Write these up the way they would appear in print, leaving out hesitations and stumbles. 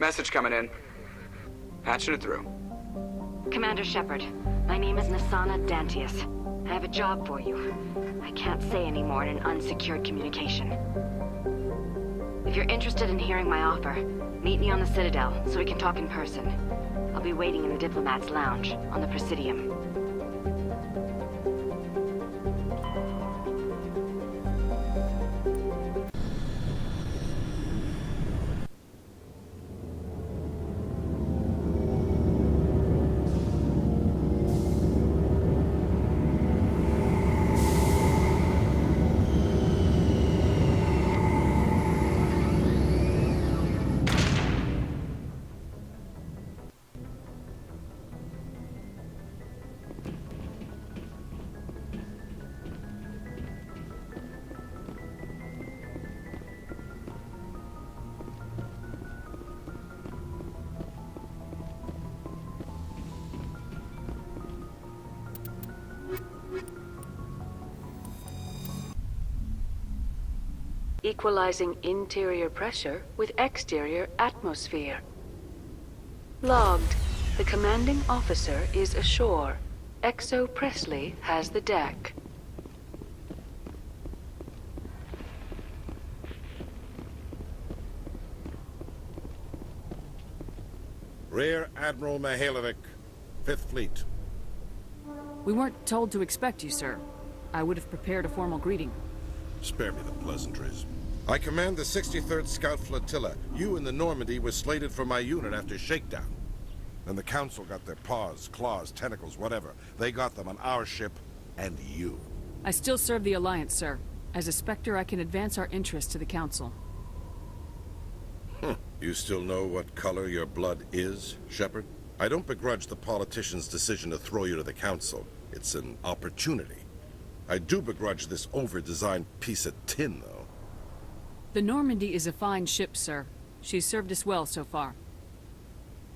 message coming in. Patching it through. Commander Shepard, my name is Nasana Dantius. I have a job for you. I can't say any more in an unsecured communication. If you're interested in hearing my offer, meet me on the Citadel so we can talk in person. I'll be waiting in the Diplomat's Lounge on the Presidium. Equalizing interior pressure with exterior atmosphere. Logged. The commanding officer is ashore. Exo Presley has the deck. Rear Admiral Mihailovic, 5th Fleet. We weren't told to expect you, sir. I would have prepared a formal greeting. Spare me the pleasantries. I command the 63rd Scout Flotilla. You and the Normandy were slated for my unit after shakedown. Then the Council got their paws, claws, tentacles, whatever. They got them on our ship, and you. I still serve the Alliance, sir. As a Spectre, I can advance our interests to the Council. You still know what color your blood is, Shepard? I don't begrudge the politician's decision to throw you to the Council. It's an opportunity. I do begrudge this over-designed piece of tin, though. The Normandy is a fine ship, sir. She's served us well so far.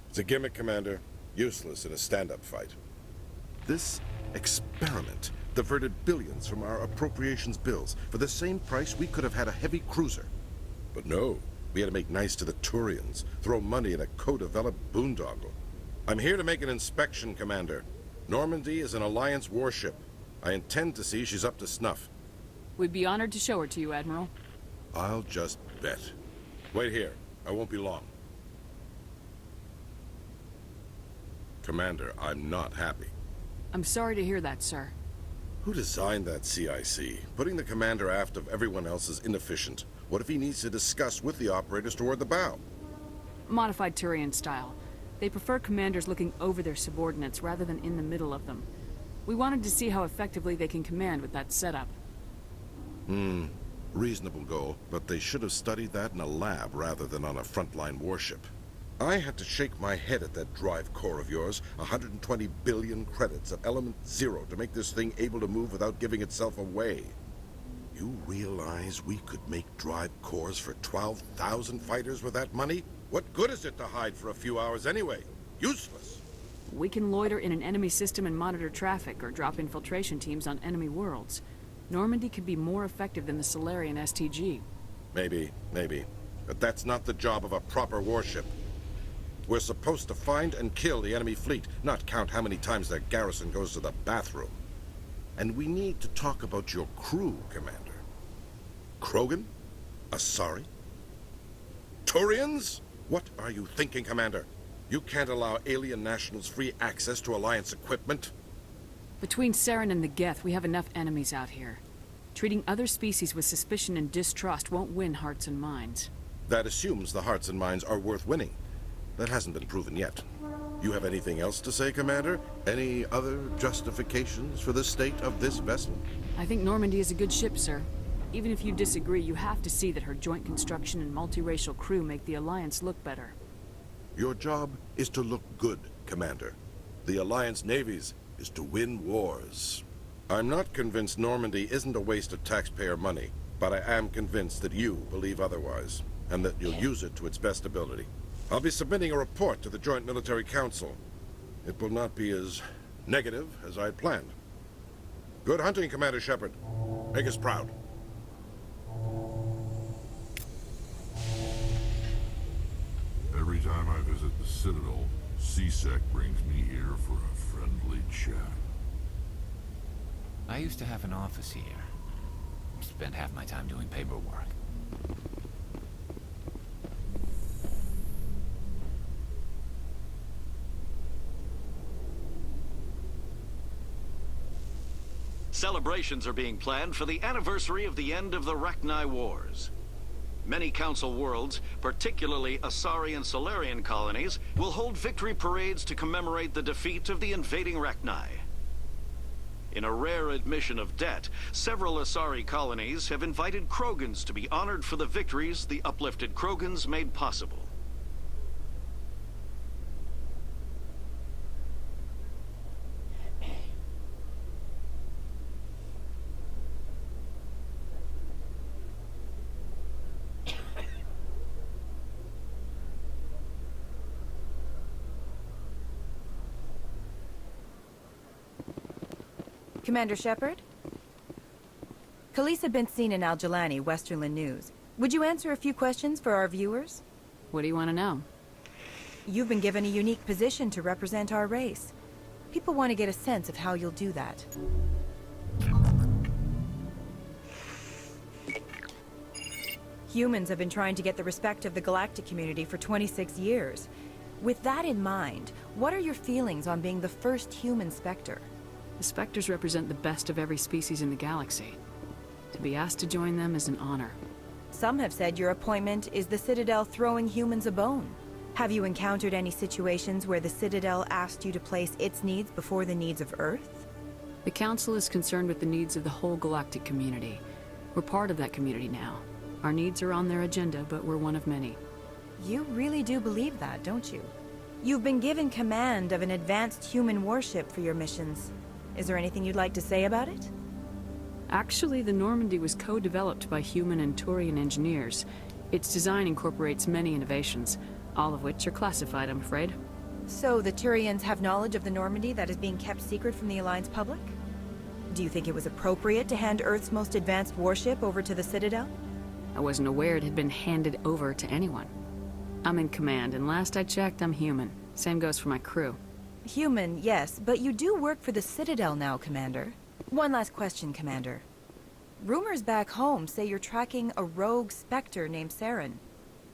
It's a gimmick, Commander. Useless in a stand-up fight. This experiment diverted billions from our appropriations bills. For the same price, we could have had a heavy cruiser. But no, we had to make nice to the Turians, throw money in a co-developed boondoggle. I'm here to make an inspection, Commander. Normandy is an Alliance warship. I intend to see she's up to snuff. We'd be honored to show her to you, Admiral. I'll just bet. Wait here. I won't be long. Commander, I'm not happy. I'm sorry to hear that, sir. Who designed that CIC? Putting the commander aft of everyone else is inefficient. What if he needs to discuss with the operators toward the bow? Modified Turian style. They prefer commanders looking over their subordinates rather than in the middle of them. We wanted to see how effectively they can command with that setup. Reasonable goal, but they should have studied that in a lab rather than on a frontline warship. I had to shake my head at that drive core of yours. 120 billion credits at element 0 to make this thing able to move without giving itself away. You realize we could make drive cores for 12,000 fighters with that money? What good is it to hide for a few hours anyway? Useless. We can loiter in an enemy system and monitor traffic or drop infiltration teams on enemy worlds. Normandy could be more effective than the Solarian STG. Maybe. But that's not the job of a proper warship. We're supposed to find and kill the enemy fleet, not count how many times their garrison goes to the bathroom. And we need to talk about your crew, Commander. Krogan? Asari? Turians? What are you thinking, Commander? You can't allow alien nationals free access to Alliance equipment? Between Saren and the Geth, we have enough enemies out here. Treating other species with suspicion and distrust won't win hearts and minds. That assumes the hearts and minds are worth winning. That hasn't been proven yet. You have anything else to say, Commander? Any other justifications for the state of this vessel? I think Normandy is a good ship, sir. Even if you disagree, you have to see that her joint construction and multiracial crew make the Alliance look better. Your job is to look good, Commander. The Alliance navies is to win wars. I'm not convinced Normandy isn't a waste of taxpayer money, but I am convinced that you believe otherwise, and that you'll use it to its best ability. I'll be submitting a report to the Joint Military Council. It will not be as negative as I had planned. Good hunting, Commander Shepard. Make us proud. Every time C-Sec brings me here for a friendly chat. I used to have an office here. Spent half my time doing paperwork. Celebrations are being planned for the anniversary of the end of the Rachni Wars. Many Council worlds, particularly Asari and Solarian colonies, will hold victory parades to commemorate the defeat of the invading Rachni. In a rare admission of debt, several Asari colonies have invited Krogans to be honored for the victories the uplifted Krogans made possible. Commander Shepard? Khalees had been seen in Al-Jalani, Westerland News. Would you answer a few questions for our viewers? What do you want to know? You've been given a unique position to represent our race. People want to get a sense of how you'll do that. Humans have been trying to get the respect of the galactic community for 26 years. With that in mind, what are your feelings on being the first human Spectre? The Spectres represent the best of every species in the galaxy. To be asked to join them is an honor. Some have said your appointment is the Citadel throwing humans a bone. Have you encountered any situations where the Citadel asked you to place its needs before the needs of Earth? The Council is concerned with the needs of the whole galactic community. We're part of that community now. Our needs are on their agenda, but we're one of many. You really do believe that, don't you? You've been given command of an advanced human warship for your missions. Is there anything you'd like to say about it? Actually, the Normandy was co-developed by human and Turian engineers. Its design incorporates many innovations, all of which are classified, I'm afraid. So the Turians have knowledge of the Normandy that is being kept secret from the Alliance public? Do you think it was appropriate to hand Earth's most advanced warship over to the Citadel? I wasn't aware it had been handed over to anyone. I'm in command, and last I checked, I'm human. Same goes for my crew. Human, yes, but you do work for the Citadel now, Commander. One last question, Commander. Rumors back home say you're tracking a rogue Spectre named Saren.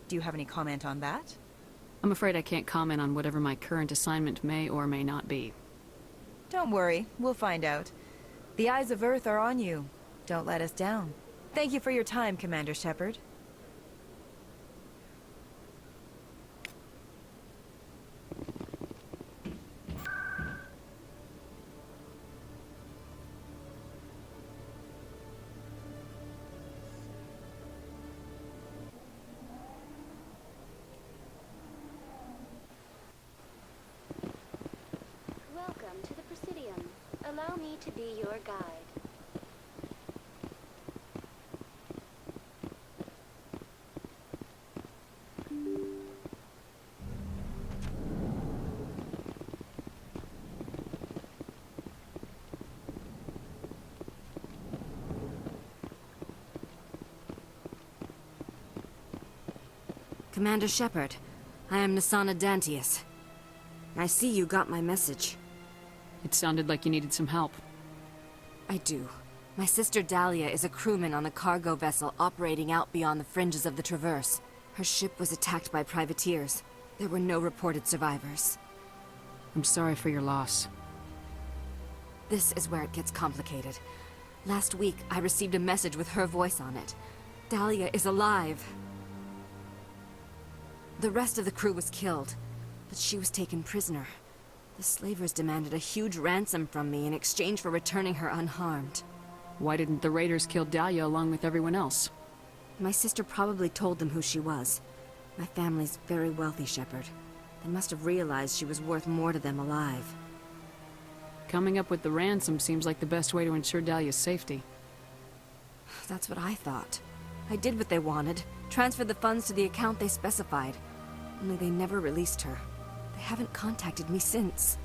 Do you have any comment on that? I'm afraid I can't comment on whatever my current assignment may or may not be. Don't worry, we'll find out. The eyes of Earth are on you. Don't let us down. Thank you for your time, Commander Shepard. Welcome to the Presidium. Allow me to be your guide. Commander Shepard, I am Nasana Dantius. I see you got my message. It sounded like you needed some help. I do. My sister Dahlia is a crewman on a cargo vessel operating out beyond the fringes of the Traverse. Her ship was attacked by privateers. There were no reported survivors. I'm sorry for your loss. This is where it gets complicated. Last week, I received a message with her voice on it. Dahlia is alive. The rest of the crew was killed, but she was taken prisoner. The slavers demanded a huge ransom from me in exchange for returning her unharmed. Why didn't the raiders kill Dahlia along with everyone else? My sister probably told them who she was. My family's very wealthy, Shepard. They must have realized she was worth more to them alive. Coming up with the ransom seems like the best way to ensure Dahlia's safety. That's what I thought. I did what they wanted, transferred the funds to the account they specified. Only they never released her. They haven't contacted me since.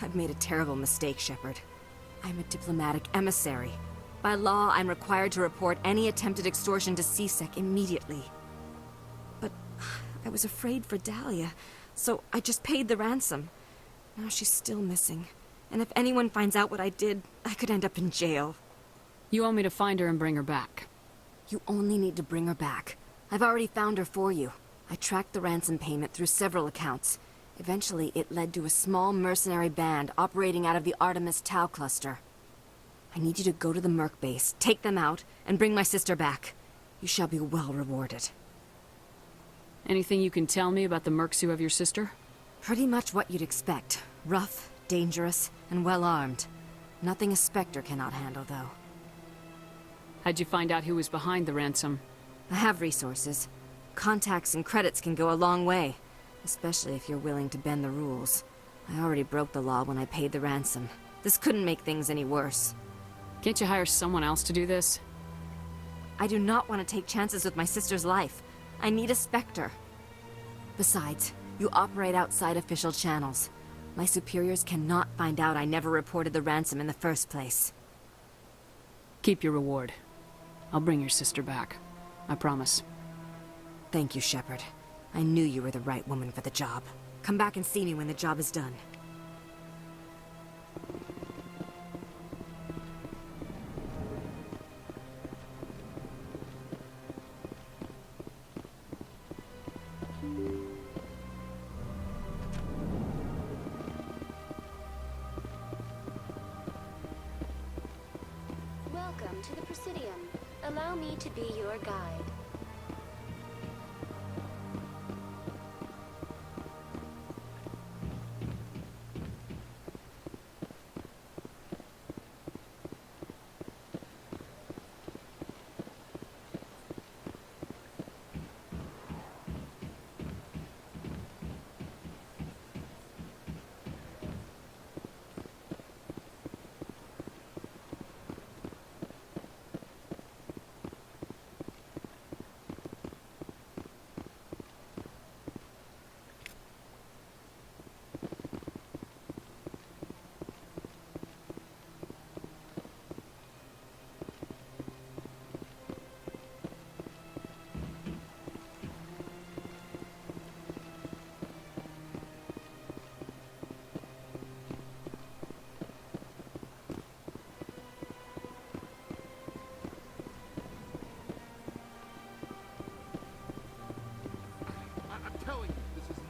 I've made a terrible mistake, Shepard. I'm a diplomatic emissary. By law, I'm required to report any attempted extortion to C-Sec immediately. But I was afraid for Dahlia, So I just paid the ransom. Now she's still missing. And if anyone finds out what I did, I could end up in jail. You want me to find her and bring her back? You only need to bring her back. I've already found her for you. I tracked the ransom payment through several accounts. Eventually, it led to a small mercenary band operating out of the Artemis Tau cluster. I need you to go to the Merc base, take them out, and bring my sister back. You shall be well rewarded. Anything you can tell me about the Mercs who have your sister? Pretty much what you'd expect. Rough, dangerous, and well-armed. Nothing a Spectre cannot handle, though. How'd you find out who was behind the ransom? I have resources. Contacts and credits can go a long way, especially if you're willing to bend the rules. I already broke the law when I paid the ransom. This couldn't make things any worse. Can't you hire someone else to do this? I do not want to take chances with my sister's life. I need a Spectre. Besides, you operate outside official channels. My superiors cannot find out I never reported the ransom in the first place. Keep your reward. I'll bring your sister back. I promise. Thank you, Shepard. I knew you were the right woman for the job. Come back and see me when the job is done. Welcome to the Presidium. Allow me to be your guide.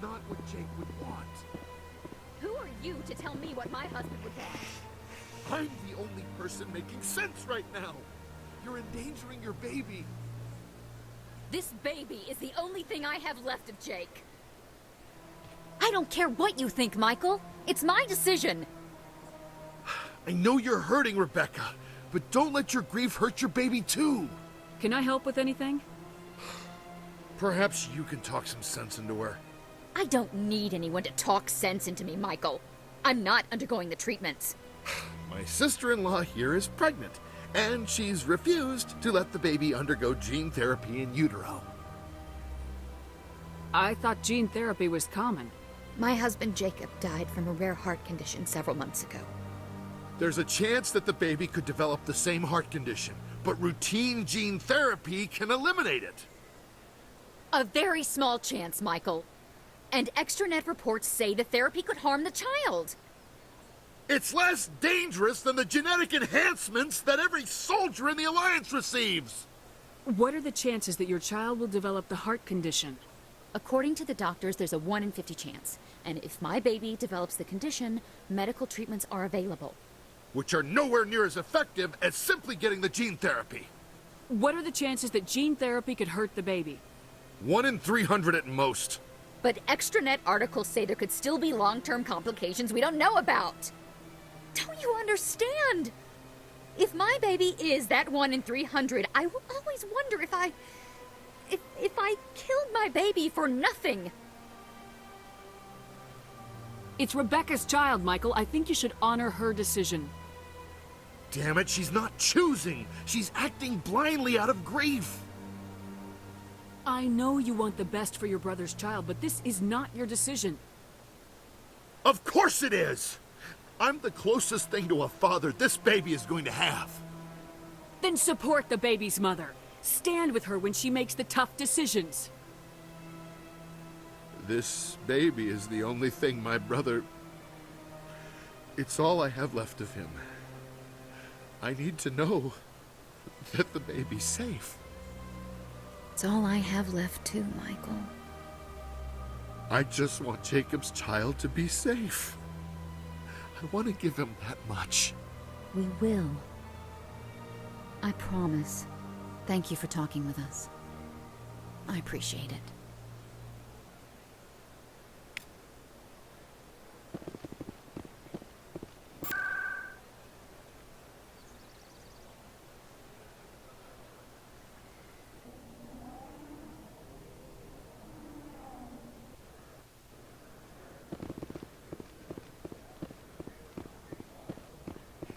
Not what Jake would want. Who are you to tell me what my husband would want? I'm the only person making sense right now. You're endangering your baby. This baby is the only thing I have left of Jake. I don't care what you think, Michael. It's my decision. I know you're hurting, Rebecca, but don't let your grief hurt your baby too. Can I help with anything? Perhaps you can talk some sense into her. I don't need anyone to talk sense into me, Michael. I'm not undergoing the treatments. My sister-in-law here is pregnant, and she's refused to let the baby undergo gene therapy in utero. I thought gene therapy was common. My husband Jacob died from a rare heart condition several months ago. There's a chance that the baby could develop the same heart condition, but routine gene therapy can eliminate it. A very small chance, Michael. And extranet reports say the therapy could harm the child. It's less dangerous than the genetic enhancements that every soldier in the Alliance receives. What are the chances that your child will develop the heart condition? According to the doctors, there's a 1 in 50 chance. And if my baby develops the condition, medical treatments are available. Which are nowhere near as effective as simply getting the gene therapy. What are the chances that gene therapy could hurt the baby? 1 in 300 at most. But extranet articles say there could still be long-term complications we don't know about. Don't you understand? If my baby is that 1 in 300, I will always wonder if I killed my baby for nothing. It's Rebecca's child, Michael. I think you should honor her decision. Damn it, she's not choosing. She's acting blindly out of grief. I know you want the best for your brother's child, but this is not your decision. Of course it is! I'm the closest thing to a father this baby is going to have. Then support the baby's mother. Stand with her when she makes the tough decisions. This baby is the only thing my brother... It's all I have left of him. I need to know that the baby's safe. It's all I have left too, Michael. I just want Jacob's child to be safe. I want to give him that much. We will. I promise. Thank you for talking with us. I appreciate it.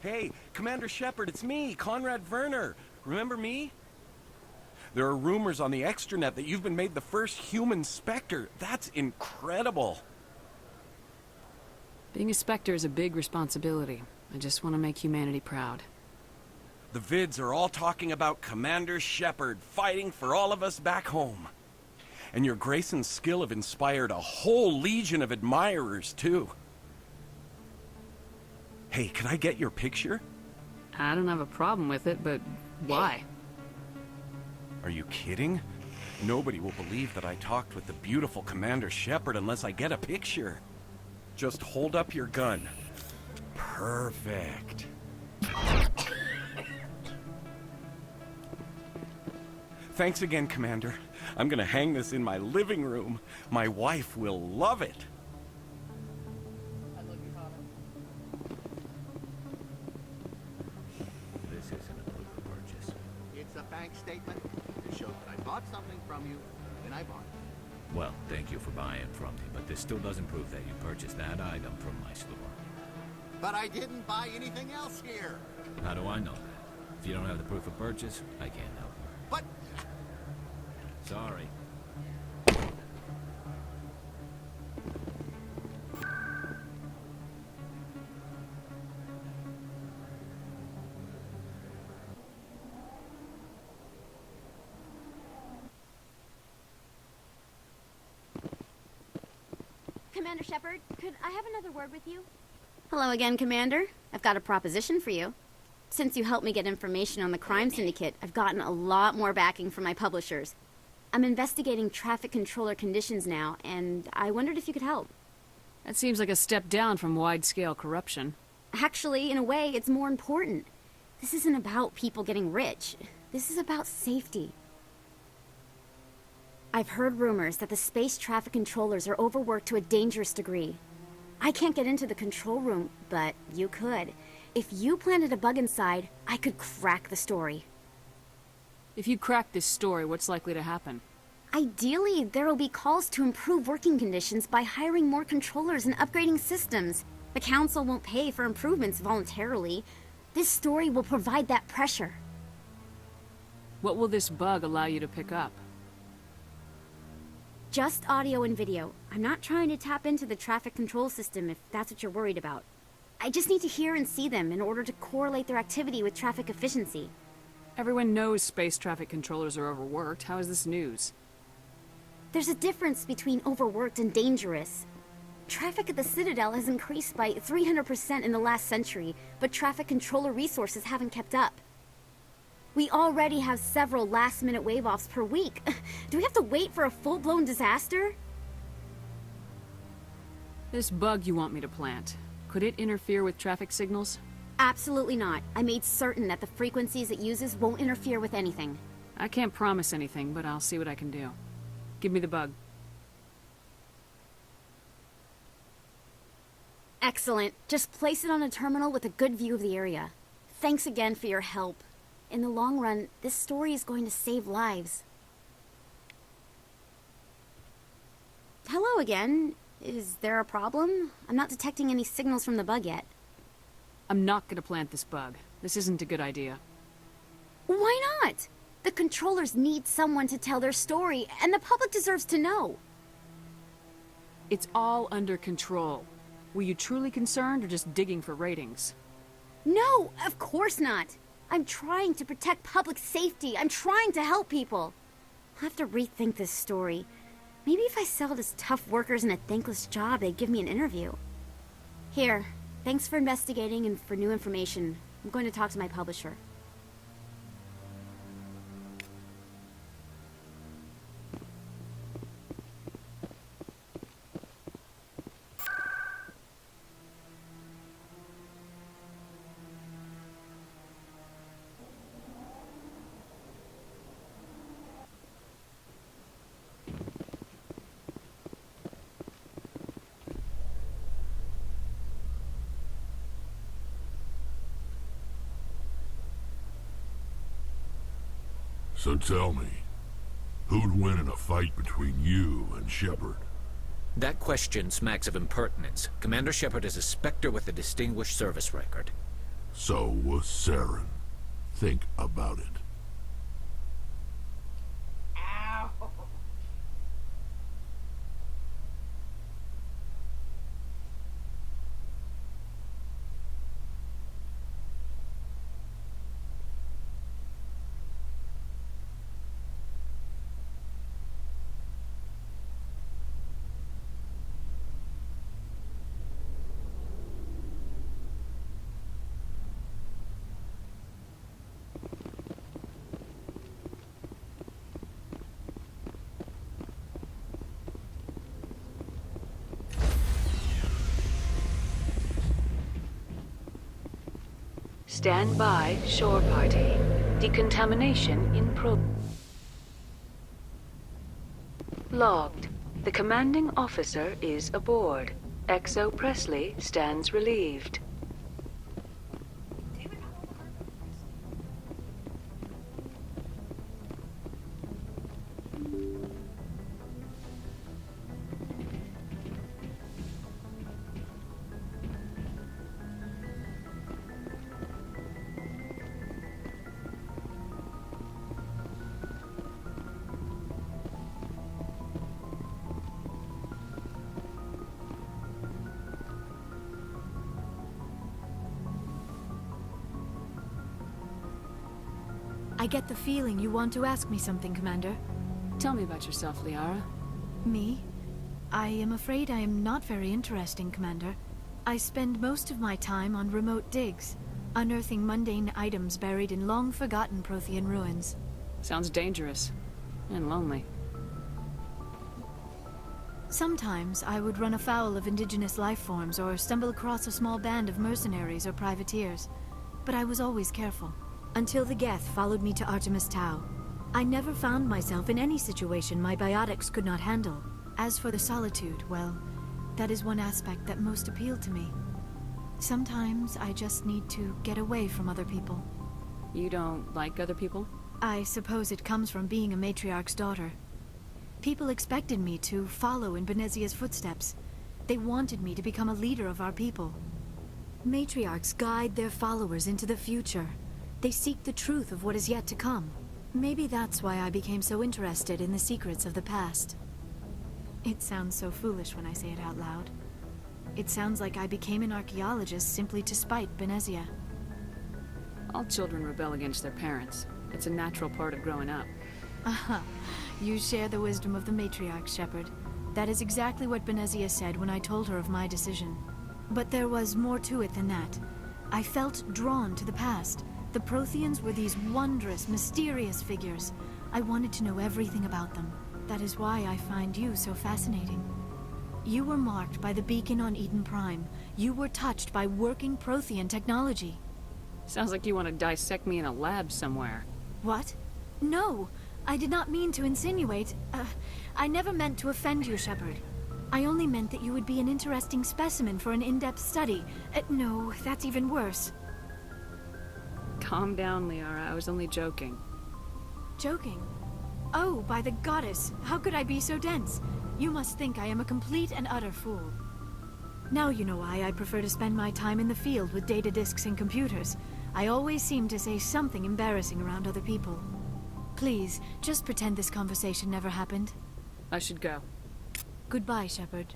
Hey, Commander Shepard, it's me, Conrad Werner. Remember me? There are rumors on the extranet that you've been made the first human Spectre. That's incredible. Being a Spectre is a big responsibility. I just want to make humanity proud. The vids are all talking about Commander Shepard fighting for all of us back home. And your grace and skill have inspired a whole legion of admirers, too. Hey, can I get your picture? I don't have a problem with it, but why? Are you kidding? Nobody will believe that I talked with the beautiful Commander Shepard unless I get a picture. Just hold up your gun. Perfect. Thanks again, Commander. I'm gonna hang this in my living room. My wife will love it. This isn't a proof of purchase. It's a bank statement to show that I bought something from you when I bought it. Well, thank you for buying from me, but this still doesn't prove that you purchased that item from my store. But I didn't buy anything else here. How do I know that? If you don't have the proof of purchase, I can't help you. But... Sorry. Commander Shepard, could I have another word with you? Hello again, Commander. I've got a proposition for you. Since you helped me get information on the crime syndicate, I've gotten a lot more backing from my publishers. I'm investigating traffic controller conditions now, and I wondered if you could help. That seems like a step down from wide-scale corruption. Actually, in a way, it's more important. This isn't about people getting rich. This is about safety. I've heard rumors that the space traffic controllers are overworked to a dangerous degree. I can't get into the control room, but you could. If you planted a bug inside, I could crack the story. If you crack this story, what's likely to happen? Ideally, there will be calls to improve working conditions by hiring more controllers and upgrading systems. The Council won't pay for improvements voluntarily. This story will provide that pressure. What will this bug allow you to pick up? Just audio and video. I'm not trying to tap into the traffic control system if that's what you're worried about. I just need to hear and see them in order to correlate their activity with traffic efficiency. Everyone knows space traffic controllers are overworked. How is this news? There's a difference between overworked and dangerous. Traffic at the Citadel has increased by 300% in the last century, but traffic controller resources haven't kept up. We already have several last-minute wave-offs per week. Do we have to wait for a full-blown disaster? This bug you want me to plant, could it interfere with traffic signals? Absolutely not. I made certain that the frequencies it uses won't interfere with anything. I can't promise anything, but I'll see what I can do. Give me the bug. Excellent. Just place it on a terminal with a good view of the area. Thanks again for your help. In the long run, this story is going to save lives. Hello again. Is there a problem? I'm not detecting any signals from the bug yet. I'm not gonna plant this bug. This isn't a good idea. Why not? The controllers need someone to tell their story, and the public deserves to know. It's all under control. Were you truly concerned or just digging for ratings? No, of course not. I'm trying to protect public safety. I'm trying to help people. I'll have to rethink this story. Maybe if I sell as tough workers in a thankless job, they'd give me an interview. Here, thanks for investigating and for new information. I'm going to talk to my publisher. So tell me, who'd win in a fight between you and Shepard? That question smacks of impertinence. Commander Shepard is a Spectre with a distinguished service record. So was Saren. Think about it. Stand by, shore party. Decontamination in Logged. The commanding officer is aboard. XO Presley stands relieved. I get the feeling you want to ask me something, Commander. Tell me about yourself, Liara. Me? I am afraid I am not very interesting, Commander. I spend most of my time on remote digs, unearthing mundane items buried in long-forgotten Prothean ruins. Sounds dangerous. And lonely. Sometimes I would run afoul of indigenous life forms or stumble across a small band of mercenaries or privateers. But I was always careful. Until the Geth followed me to Artemis Tau. I never found myself in any situation my biotics could not handle. As for the solitude, well, that is one aspect that most appealed to me. Sometimes I just need to get away from other people. You don't like other people? I suppose it comes from being a matriarch's daughter. People expected me to follow in Benezia's footsteps. They wanted me to become a leader of our people. Matriarchs guide their followers into the future. They seek the truth of what is yet to come. Maybe that's why I became so interested in the secrets of the past. It sounds so foolish when I say it out loud. It sounds like I became an archaeologist simply to spite Benezia. All children rebel against their parents. It's a natural part of growing up. Aha. You share the wisdom of the matriarch, Shepard. That is exactly what Benezia said when I told her of my decision. But there was more to it than that. I felt drawn to the past. The Protheans were these wondrous, mysterious figures. I wanted to know everything about them. That is why I find you so fascinating. You were marked by the beacon on Eden Prime. You were touched by working Prothean technology. Sounds like you want to dissect me in a lab somewhere. What? No! I did not mean to insinuate. I never meant to offend you, Shepard. I only meant that you would be an interesting specimen for an in-depth study. No, that's even worse. Calm down, Liara. I was only joking. Joking? Oh, by the goddess! How could I be so dense? You must think I am a complete and utter fool. Now you know why I prefer to spend my time in the field with data disks and computers. I always seem to say something embarrassing around other people. Please, just pretend this conversation never happened. I should go. Goodbye, Shepard.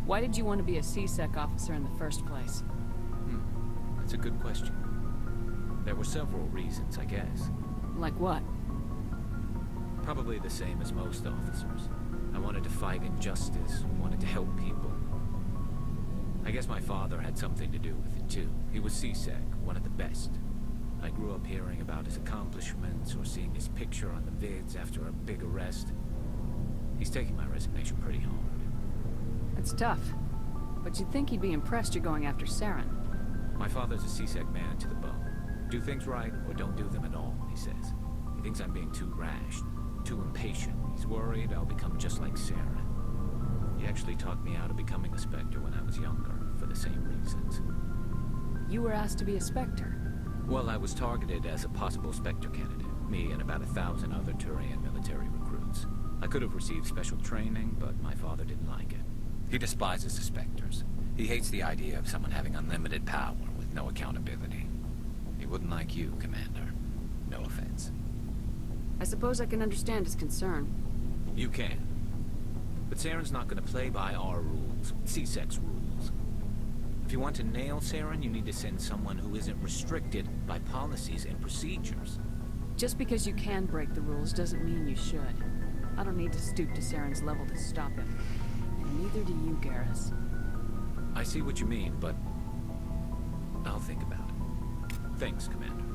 Why did you want to be a C-Sec officer in the first place? That's a good question. There were several reasons, I guess. Like what? Probably the same as most officers. I wanted to fight injustice, wanted to help people. I guess my father had something to do with it too. He was C-Sec, one of the best. I grew up hearing about his accomplishments or seeing his picture on the vids after a big arrest. He's taking my resignation pretty hard. That's tough. But you'd think he'd be impressed you're going after Saren. My father's a C-Sec man to the bone. Do things right or don't do them at all, he says. He thinks I'm being too rash, too impatient. He's worried I'll become just like Saren. He actually talked me out of becoming a Spectre when I was younger, for the same reasons. You were asked to be a Spectre? Well, I was targeted as a possible Spectre candidate. Me and about 1,000 other Turian military recruits. I could have received special training, but my father didn't like it. He despises the Spectres. He hates the idea of someone having unlimited power with no accountability. He wouldn't like you, Commander. No offense. I suppose I can understand his concern. You can. But Saren's not going to play by our rules, C-Sec's rules. If you want to nail Saren, you need to send someone who isn't restricted by policies and procedures. Just because you can break the rules doesn't mean you should. I don't need to stoop to Saren's level to stop him. And neither do you, Garrus. I see what you mean, but I'll think about it. Thanks, Commander.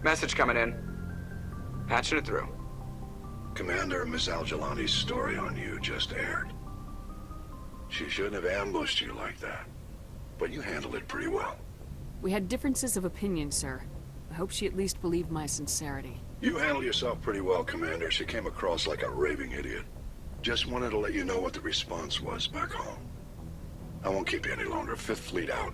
Message coming in. Patching it through. Commander, Miss Al-Jalani's story on you just aired. She shouldn't have ambushed you like that. But you handled it pretty well. We had differences of opinion, sir. I hope she at least believed my sincerity. You handled yourself pretty well, Commander. She came across like a raving idiot. Just wanted to let you know what the response was back home. I won't keep you any longer. Fifth Fleet out.